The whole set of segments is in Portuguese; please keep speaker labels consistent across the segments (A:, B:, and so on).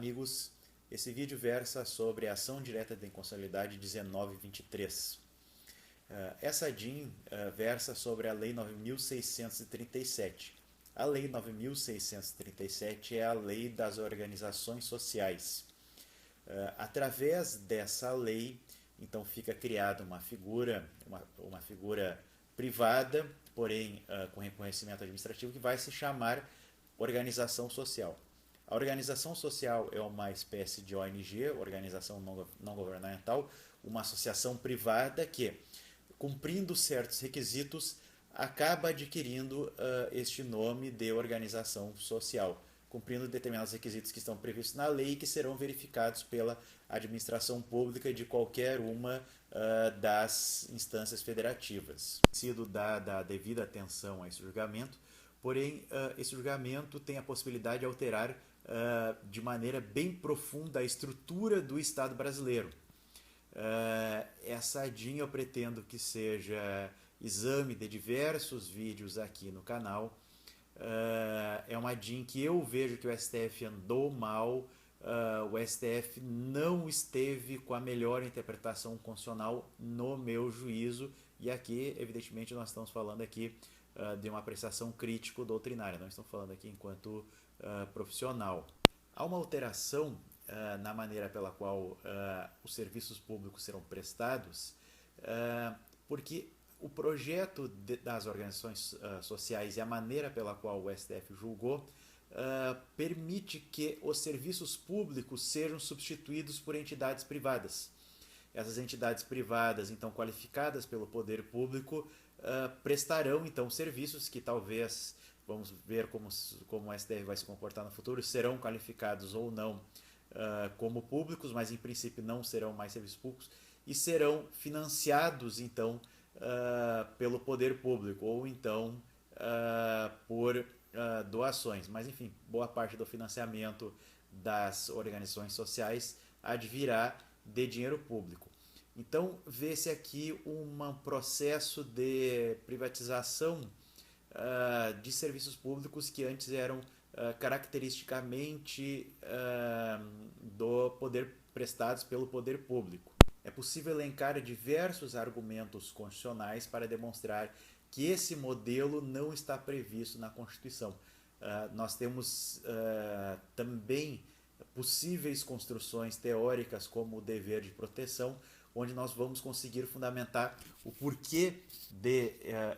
A: amigos, esse vídeo versa sobre a ação direta de inconstitucionalidade 1923. Essa DIN versa sobre a Lei 9.637. A Lei 9.637 é a Lei das Organizações Sociais. Através dessa lei, então fica criada uma figura privada, porém com reconhecimento administrativo, que vai se chamar organização social. A organização social é uma espécie de ONG, organização não governamental, uma associação privada que, cumprindo certos requisitos, acaba adquirindo este nome de organização social, cumprindo determinados requisitos que estão previstos na lei e que serão verificados pela administração pública de qualquer uma das instâncias federativas. Sido dada a devida atenção a esse julgamento, porém, esse julgamento tem a possibilidade de alterar de maneira bem profunda a estrutura do Estado brasileiro. Essa DIN eu pretendo que seja exame de diversos vídeos aqui no canal. É uma DIN que eu vejo que o STF andou mal, o STF não esteve com a melhor interpretação constitucional no meu juízo, e aqui, evidentemente, nós estamos falando aqui de uma apreciação crítico-doutrinária, não estamos falando aqui enquanto profissional. Há uma alteração na maneira pela qual os serviços públicos serão prestados, porque o projeto das organizações sociais e a maneira pela qual o STF julgou permite que os serviços públicos sejam substituídos por entidades privadas. Essas entidades privadas, então qualificadas pelo poder público, prestarão então serviços que talvez, vamos ver como o STF vai se comportar no futuro, serão qualificados ou não como públicos, mas em princípio não serão mais serviços públicos e serão financiados então pelo poder público ou então por doações. Mas enfim, boa parte do financiamento das organizações sociais advirá de dinheiro público. Então vê-se aqui um processo de privatização de serviços públicos que antes eram caracteristicamente do poder prestados pelo poder público. É possível elencar diversos argumentos constitucionais para demonstrar que esse modelo não está previsto na Constituição. Nós temos também possíveis construções teóricas como o dever de proteção, onde nós vamos conseguir fundamentar o porquê de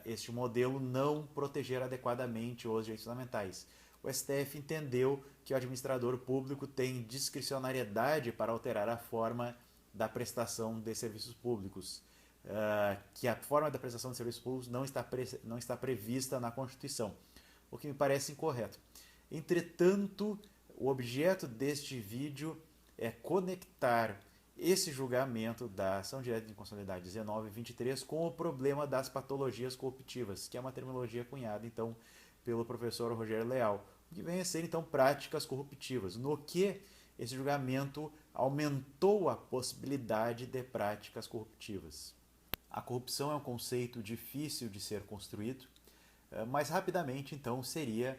A: este modelo não proteger adequadamente os direitos fundamentais. O STF entendeu que o administrador público tem discricionariedade para alterar a forma da prestação de serviços públicos, que a forma da prestação de serviços públicos não está prevista na Constituição, o que me parece incorreto. Entretanto, o objeto deste vídeo é conectar esse julgamento da ação direta de inconstitucionalidade 1923 com o problema das patologias corruptivas, que é uma terminologia cunhada então pelo professor Rogério Leal, que vem a ser então práticas corruptivas, no que esse julgamento aumentou a possibilidade de práticas corruptivas. A corrupção é um conceito difícil de ser construído, mas rapidamente então seria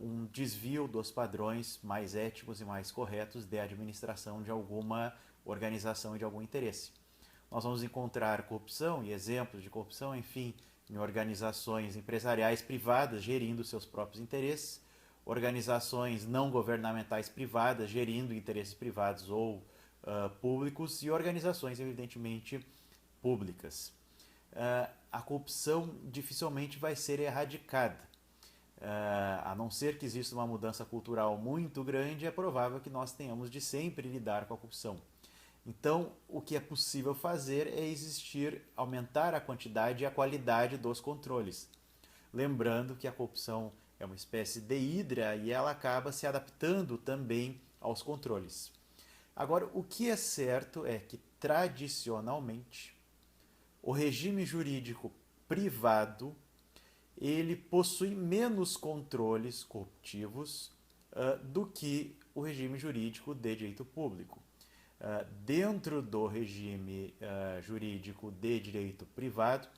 A: um desvio dos padrões mais éticos e mais corretos de administração de alguma organização e de algum interesse. Nós vamos encontrar corrupção e exemplos de corrupção, enfim, em organizações empresariais privadas gerindo seus próprios interesses, organizações não governamentais privadas gerindo interesses privados ou públicos e organizações, evidentemente, públicas. A corrupção dificilmente vai ser erradicada. A não ser que exista uma mudança cultural muito grande, é provável que nós tenhamos de sempre lidar com a corrupção. Então, o que é possível fazer é aumentar a quantidade e a qualidade dos controles. Lembrando que a corrupção é uma espécie de hidra e ela acaba se adaptando também aos controles. Agora, o que é certo é que, tradicionalmente, o regime jurídico privado ele possui menos controles corruptivos do que o regime jurídico de direito público. Dentro do regime jurídico de direito privado,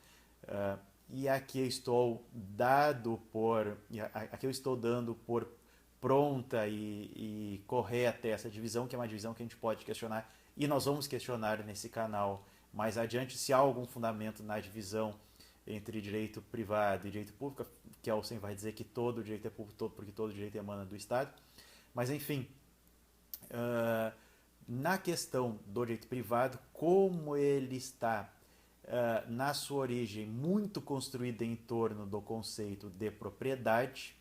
A: e aqui eu estou dando por pronta e correta essa divisão, que é uma divisão que a gente pode questionar, e nós vamos questionar nesse canal mais adiante se há algum fundamento na divisão entre direito privado e direito público. Kelsen vai dizer que todo direito é público, porque todo direito emana do Estado. Mas, enfim, na questão do direito privado, como ele está na sua origem muito construída em torno do conceito de propriedade,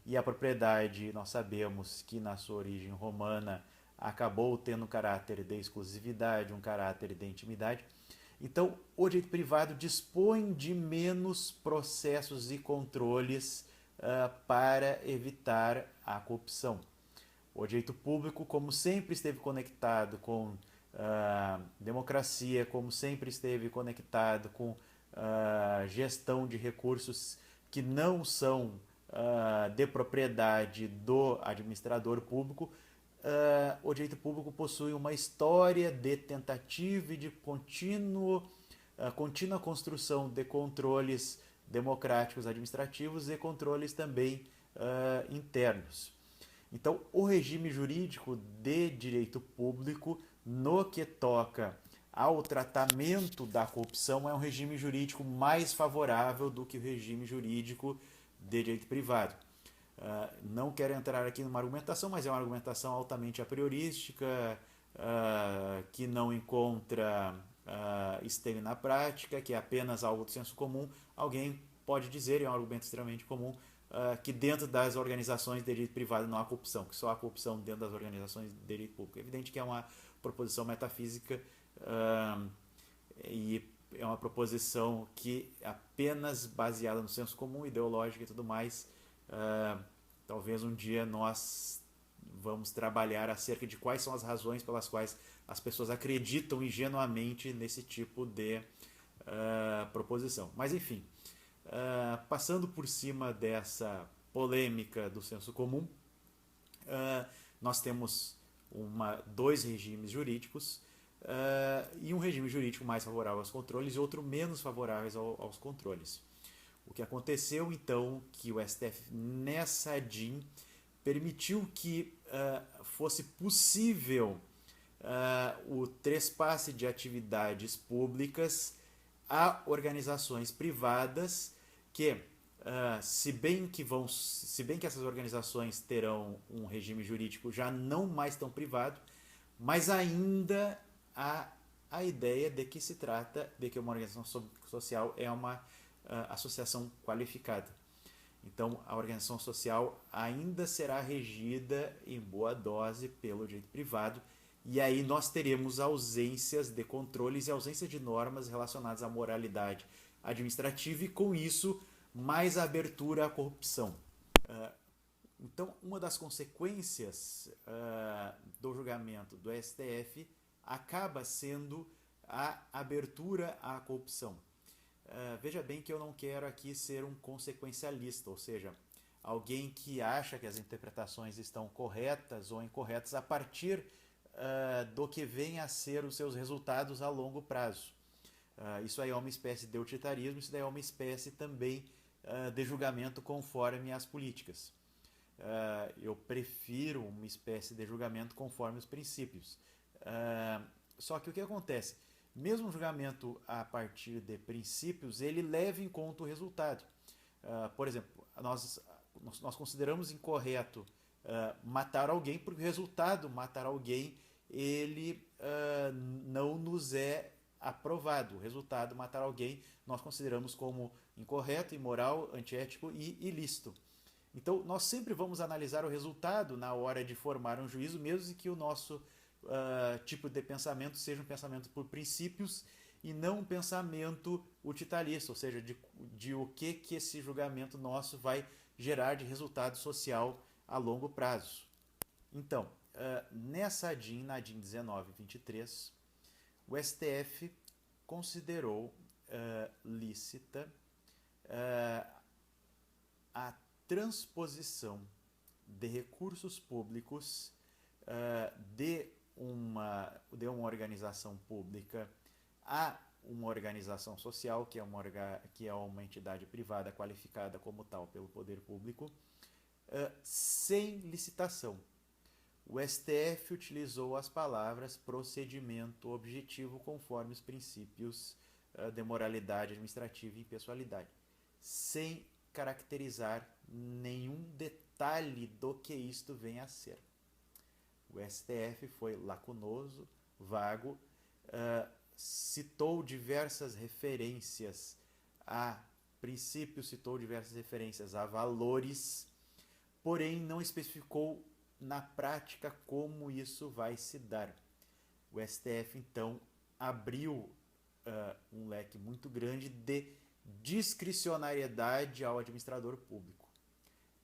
A: e a propriedade, nós sabemos que na sua origem romana acabou tendo um caráter de exclusividade, um caráter de intimidade. Então, o direito privado dispõe de menos processos e controles para evitar a corrupção. O direito público, como sempre esteve conectado com democracia, como sempre esteve conectado com gestão de recursos que não são de propriedade do administrador público, o direito público possui uma história de tentativa e de contínua construção de controles democráticos administrativos e controles também internos. Então, o regime jurídico de direito público, no que toca ao tratamento da corrupção, é um regime jurídico mais favorável do que o regime jurídico de direito privado. Não quero entrar aqui numa argumentação, mas é uma argumentação altamente a priorística, que não encontra esteio na prática, que é apenas algo do senso comum. Alguém pode dizer, é um argumento extremamente comum, que dentro das organizações de direito privado não há corrupção, que só há corrupção dentro das organizações de direito público. É evidente que é uma proposição metafísica e é uma proposição que é apenas baseada no senso comum, ideológica e tudo mais. Talvez um dia nós vamos trabalhar acerca de quais são as razões pelas quais as pessoas acreditam ingenuamente nesse tipo de proposição. Mas enfim, passando por cima dessa polêmica do senso comum, nós temos dois regimes jurídicos, e um regime jurídico mais favorável aos controles e outro menos favorável aos controles. O que aconteceu então que o STF nessa DIN permitiu que fosse possível o trespasse de atividades públicas a organizações privadas que, se bem que essas organizações terão um regime jurídico já não mais tão privado, mas ainda há a ideia de que se trata de que uma organização social é uma associação qualificada. Então, a organização social ainda será regida em boa dose pelo direito privado, e aí nós teremos ausências de controles e ausência de normas relacionadas à moralidade administrativa e, com isso, mais abertura à corrupção. Então, uma das consequências do julgamento do STF acaba sendo a abertura à corrupção. Veja bem que eu não quero aqui ser um consequencialista, ou seja, alguém que acha que as interpretações estão corretas ou incorretas a partir do que vem a ser os seus resultados a longo prazo. Isso aí é uma espécie de utilitarismo, isso daí é uma espécie também de julgamento conforme as políticas. Eu prefiro uma espécie de julgamento conforme os princípios. Só que o que acontece? Mesmo um julgamento a partir de princípios, ele leva em conta o resultado. Por exemplo, nós consideramos incorreto matar alguém, porque o resultado, matar alguém, ele não nos é aprovado. O resultado, matar alguém, nós consideramos como incorreto, imoral, antiético e ilícito. Então, nós sempre vamos analisar o resultado na hora de formar um juízo, mesmo que o nosso tipo de pensamento seja um pensamento por princípios e não um pensamento utilitarista, ou seja, de o que esse julgamento nosso vai gerar de resultado social a longo prazo. Então, nessa DIN, na DIN 1923, o STF considerou lícita a transposição de recursos públicos de uma organização pública a uma organização social, que é uma entidade privada qualificada como tal pelo poder público, sem licitação. O STF utilizou as palavras procedimento objetivo conforme os princípios de moralidade administrativa e impessoalidade, sem caracterizar nenhum detalhe do que isto vem a ser. O STF foi lacunoso, vago, citou diversas referências a princípios, citou diversas referências a valores, porém não especificou na prática como isso vai se dar. O STF então abriu um leque muito grande de discricionariedade ao administrador público.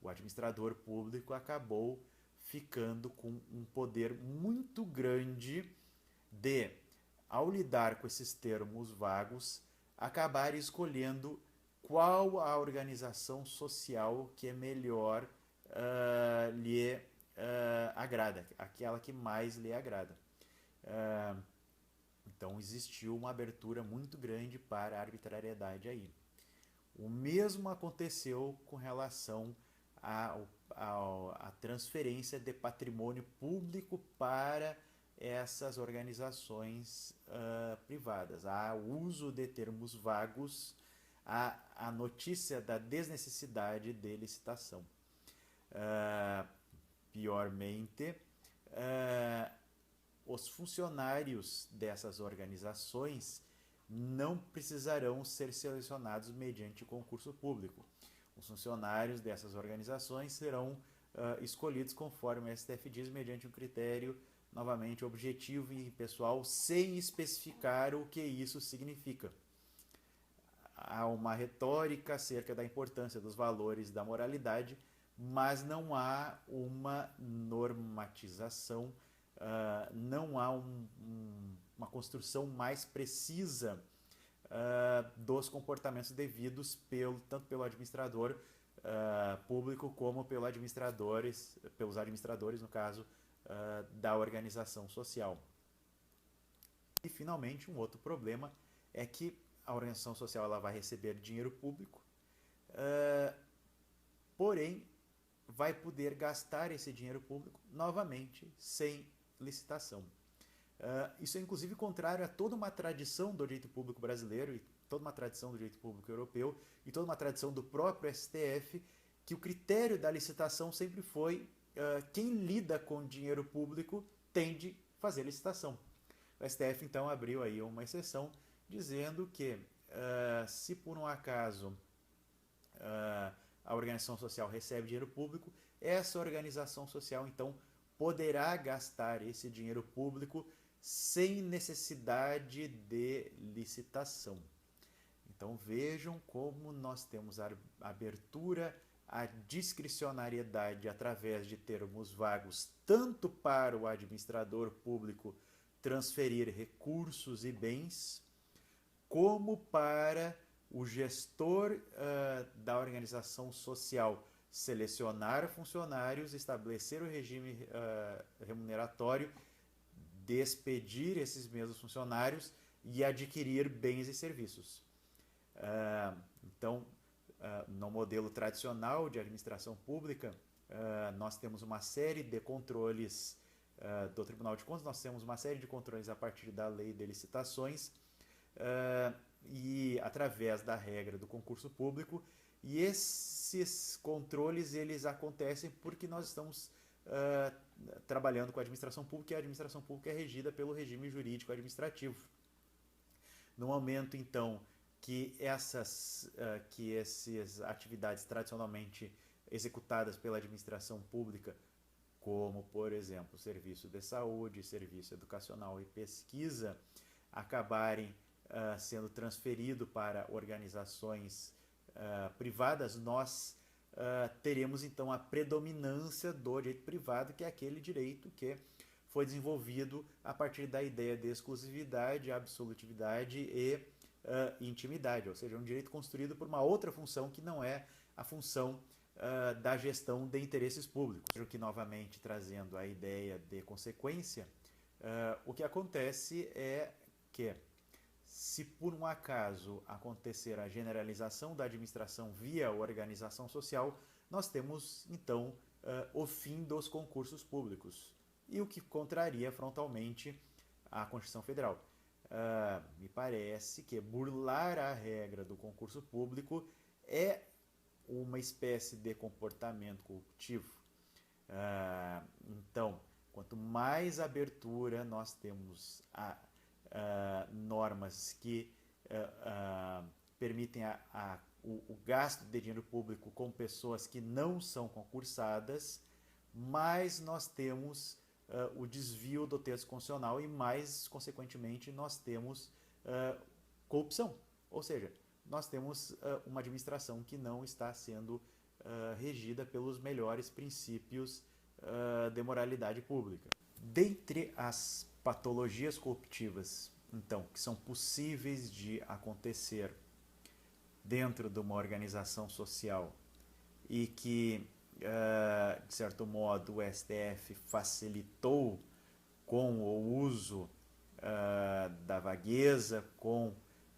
A: O administrador público acabou ficando com um poder muito grande de, ao lidar com esses termos vagos, acabar escolhendo qual a organização social que é melhor lhe agrada, aquela que mais lhe agrada. Então existiu uma abertura muito grande para a arbitrariedade aí. O mesmo aconteceu com relação à transferência de patrimônio público para essas organizações privadas. Há uso de termos vagos, a notícia da desnecessidade de licitação. Piormente, os funcionários dessas organizações não precisarão ser selecionados mediante concurso público. Os funcionários dessas organizações serão escolhidos conforme o STF diz, mediante um critério, novamente, objetivo e pessoal, sem especificar o que isso significa. Há uma retórica acerca da importância dos valores da moralidade, mas não há uma normatização, não há uma construção mais precisa dos comportamentos devidos tanto pelo administrador público como pelos administradores, no caso, da organização social. E, finalmente, um outro problema é que a organização social ela vai receber dinheiro público, porém, vai poder gastar esse dinheiro público novamente sem licitação. Isso é inclusive contrário a toda uma tradição do direito público brasileiro e toda uma tradição do direito público europeu e toda uma tradição do próprio STF, que o critério da licitação sempre foi quem lida com dinheiro público tem de fazer licitação. O STF então abriu aí uma exceção dizendo que se por um acaso a organização social recebe dinheiro público, essa organização social então poderá gastar esse dinheiro público sem necessidade de licitação. Então vejam como nós temos a abertura à discricionariedade através de termos vagos, tanto para o administrador público transferir recursos e bens, como para o gestor da organização social selecionar funcionários, estabelecer o regime remuneratório, despedir esses mesmos funcionários e adquirir bens e serviços. Então, no modelo tradicional de administração pública, nós temos uma série de controles do Tribunal de Contas, nós temos uma série de controles a partir da lei de licitações e através da regra do concurso público, e esses controles eles acontecem porque nós estamos trabalhando com a administração pública, e a administração pública é regida pelo regime jurídico administrativo. No momento, então, que essas atividades tradicionalmente executadas pela administração pública, como, por exemplo, serviço de saúde, serviço educacional e pesquisa, acabarem sendo transferido para organizações privadas, nós teremos então a predominância do direito privado, que é aquele direito que foi desenvolvido a partir da ideia de exclusividade, absolutividade e intimidade, ou seja, um direito construído por uma outra função que não é a função da gestão de interesses públicos. Que, novamente, trazendo a ideia de consequência, o que acontece é que, se por um acaso acontecer a generalização da administração via organização social, nós temos então o fim dos concursos públicos, e o que contraria frontalmente a Constituição Federal. Me parece que burlar a regra do concurso público é uma espécie de comportamento corruptivo. Então, quanto mais abertura nós temos a normas que permitem o gasto de dinheiro público com pessoas que não são concursadas, mais nós temos o desvio do texto constitucional e mais, consequentemente, nós temos corrupção. Ou seja, nós temos uma administração que não está sendo regida pelos melhores princípios de moralidade pública. Dentre as patologias corruptivas, então, que são possíveis de acontecer dentro de uma organização social e que, de certo modo, o STF facilitou com o uso da vagueza, com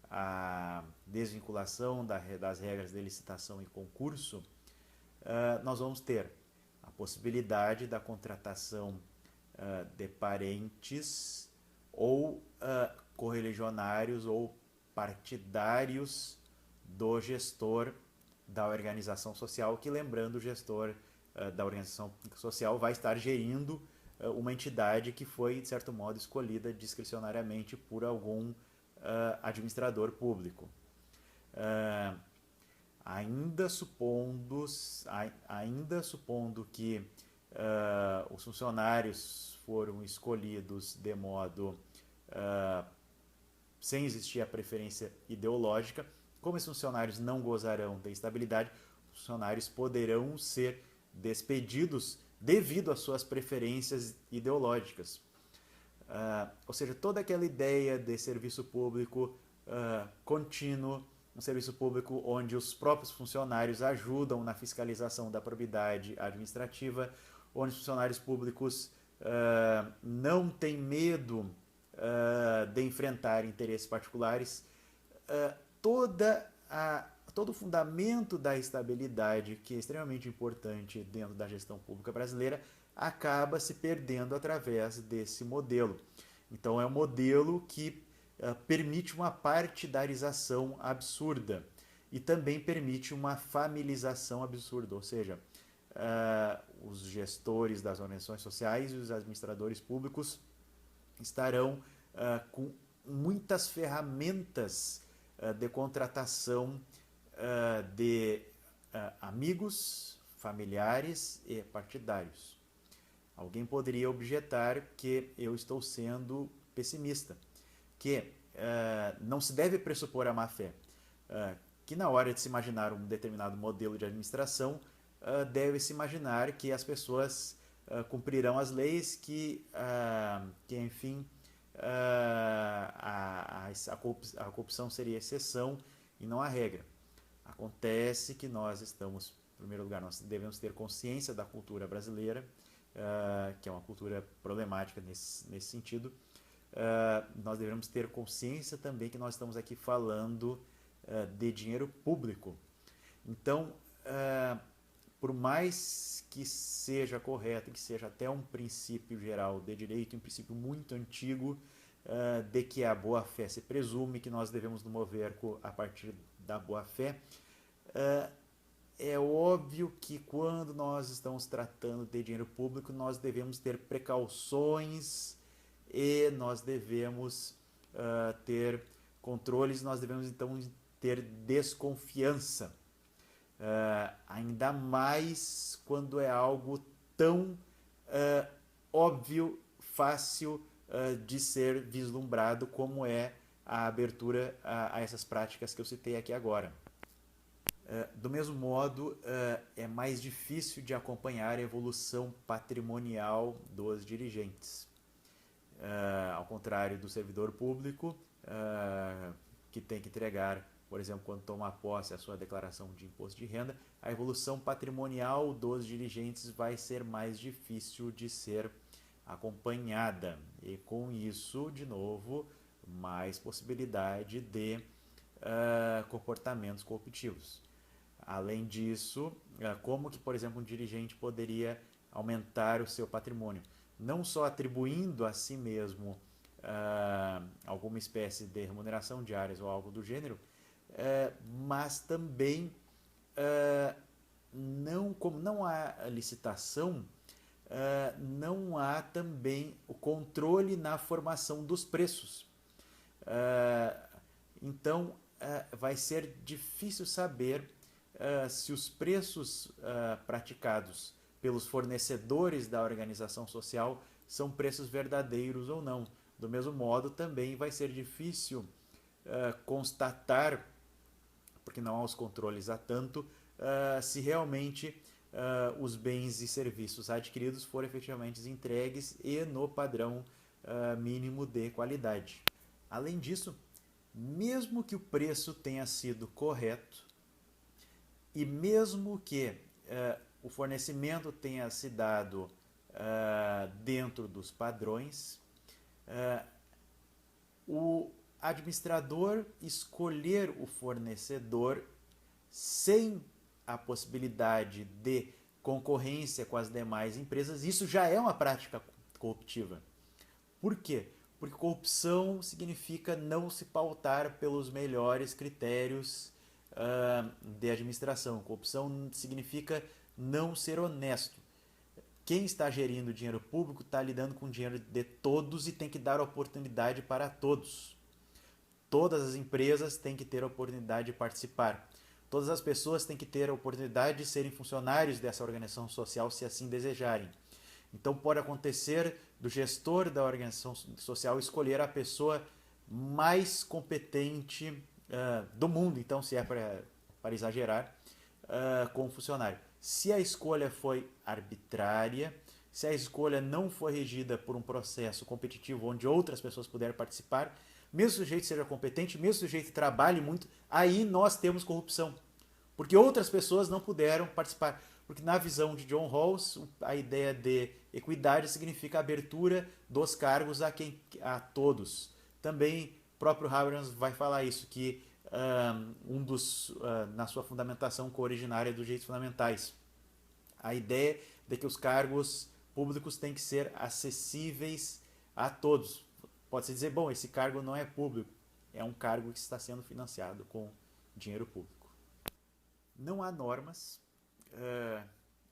A: a desvinculação das regras de licitação e concurso, nós vamos ter a possibilidade da contratação de parentes ou correligionários ou partidários do gestor da organização social, que, lembrando, o gestor da organização social vai estar gerindo uma entidade que foi, de certo modo, escolhida discricionariamente por algum administrador público. Ainda supondo que os funcionários foram escolhidos de modo sem existir a preferência ideológica, como esses funcionários não gozarão de estabilidade, os funcionários poderão ser despedidos devido às suas preferências ideológicas. Ou seja, toda aquela ideia de serviço público contínuo, um serviço público onde os próprios funcionários ajudam na fiscalização da probidade administrativa, onde os funcionários públicos não têm medo de enfrentar interesses particulares, todo o fundamento da estabilidade, que é extremamente importante dentro da gestão pública brasileira, acaba se perdendo através desse modelo. Então, é um modelo que permite uma partidarização absurda e também permite uma familização absurda, ou seja, os gestores das organizações sociais e os administradores públicos estarão com muitas ferramentas de contratação de amigos, familiares e partidários. Alguém poderia objetar que eu estou sendo pessimista, que não se deve pressupor a má-fé, que na hora de se imaginar um determinado modelo de administração, deve-se imaginar que as pessoas cumprirão as leis, que enfim, a corrupção seria exceção e não a regra. Acontece que nós estamos, em primeiro lugar, nós devemos ter consciência da cultura brasileira, que é uma cultura problemática nesse sentido. Nós devemos ter consciência também que nós estamos aqui falando de dinheiro público. Então, por mais que seja correto, que seja até um princípio geral de direito, um princípio muito antigo, de que a boa-fé se presume, que nós devemos nos mover a partir da boa-fé, é óbvio que quando nós estamos tratando de dinheiro público, nós devemos ter precauções e nós devemos ter controles, nós devemos então ter desconfiança. Ainda mais quando é algo tão óbvio, fácil de ser vislumbrado como é a abertura a essas práticas que eu citei aqui agora. Do mesmo modo, é mais difícil de acompanhar a evolução patrimonial dos dirigentes. Ao contrário do servidor público, que tem que entregar, por exemplo, quando toma posse, a sua declaração de imposto de renda, a evolução patrimonial dos dirigentes vai ser mais difícil de ser acompanhada. E com isso, de novo, mais possibilidade de comportamentos corruptivos. Além disso, como que, por exemplo, um dirigente poderia aumentar o seu patrimônio? Não só atribuindo a si mesmo alguma espécie de remuneração diária ou algo do gênero, mas também, como não há licitação, não há também o controle na formação dos preços. Então, vai ser difícil saber se os preços praticados pelos fornecedores da organização social são preços verdadeiros ou não. Do mesmo modo, também vai ser difícil constatar, porque não há os controles há tanto, se realmente os bens e serviços adquiridos foram efetivamente entregues e no padrão mínimo de qualidade. Além disso, mesmo que o preço tenha sido correto e mesmo que o fornecimento tenha se dado dentro dos padrões, o administrador escolher o fornecedor sem a possibilidade de concorrência com as demais empresas, isso já é uma prática corruptiva. Por quê? Porque corrupção significa não se pautar pelos melhores critérios de administração. Corrupção significa não ser honesto. Quem está gerindo o dinheiro público está lidando com o dinheiro de todos e tem que dar oportunidade para todos. Todas as empresas têm que ter a oportunidade de participar. Todas as pessoas têm que ter a oportunidade de serem funcionários dessa organização social, se assim desejarem. Então pode acontecer do gestor da organização social escolher a pessoa mais competente do mundo, então se é para exagerar, como funcionário. Se a escolha foi arbitrária, se a escolha não foi regida por um processo competitivo onde outras pessoas puderam participar, mesmo se o sujeito seja competente, mesmo se o sujeito trabalhe muito, aí nós temos corrupção. Porque outras pessoas não puderam participar. Porque na visão de John Rawls, a ideia de equidade significa abertura dos cargos a todos. Também o próprio Habermas vai falar isso, que na sua fundamentação co-originária dos direitos fundamentais, a ideia de que os cargos públicos têm que ser acessíveis a todos. Pode-se dizer, bom, esse cargo não é público, é um cargo que está sendo financiado com dinheiro público. Não há normas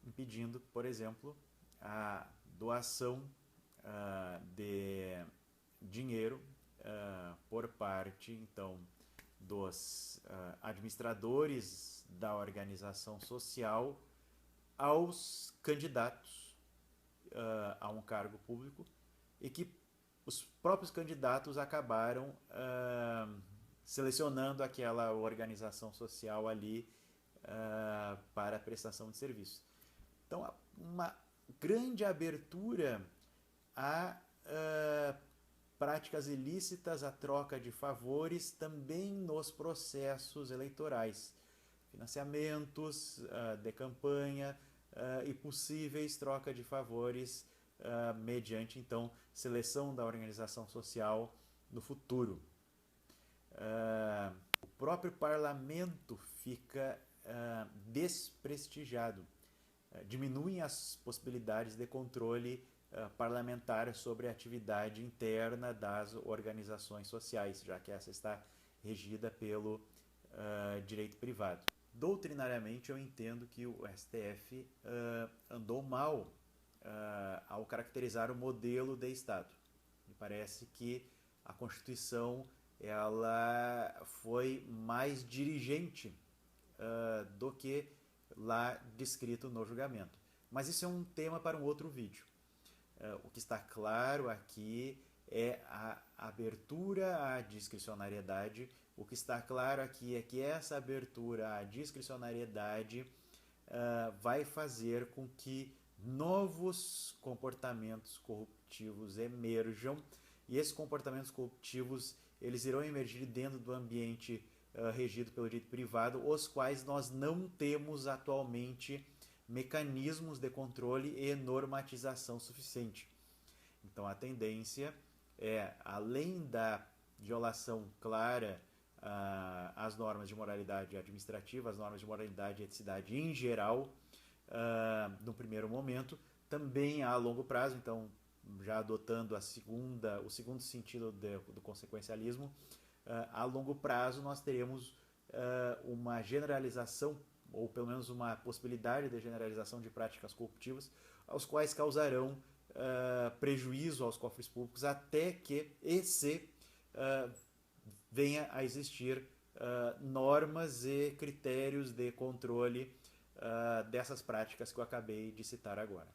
A: impedindo, por exemplo, a doação de dinheiro por parte, então, dos administradores da organização social aos candidatos a um cargo público e que os próprios candidatos acabaram selecionando aquela organização social ali para a prestação de serviço. Então, uma grande abertura a práticas ilícitas, a troca de favores também nos processos eleitorais. Financiamentos de campanha e possíveis troca de favores mediante, então, seleção da organização social no futuro. O próprio parlamento fica desprestigiado. Diminuem as possibilidades de controle parlamentar sobre a atividade interna das organizações sociais, já que essa está regida pelo direito privado. Doutrinariamente, eu entendo que o STF andou mal ao caracterizar o modelo de Estado. Me parece que a Constituição ela foi mais dirigente do que lá descrito no julgamento. Mas isso é um tema para um outro vídeo. O que está claro aqui é a abertura à discricionariedade. O que está claro aqui é que essa abertura à discricionariedade vai fazer com que novos comportamentos corruptivos emerjam, e esses comportamentos corruptivos eles irão emergir dentro do ambiente regido pelo direito privado, os quais nós não temos atualmente mecanismos de controle e normatização suficiente. Então a tendência é, além da violação clara as normas de moralidade administrativa, as normas de moralidade e eticidade em geral, no primeiro momento, também a longo prazo, então já adotando o segundo sentido do consequencialismo, a longo prazo nós teremos uma generalização, ou pelo menos uma possibilidade de generalização de práticas corruptivas, aos quais causarão prejuízo aos cofres públicos até que venha a existir normas e critérios de controle dessas práticas que eu acabei de citar agora.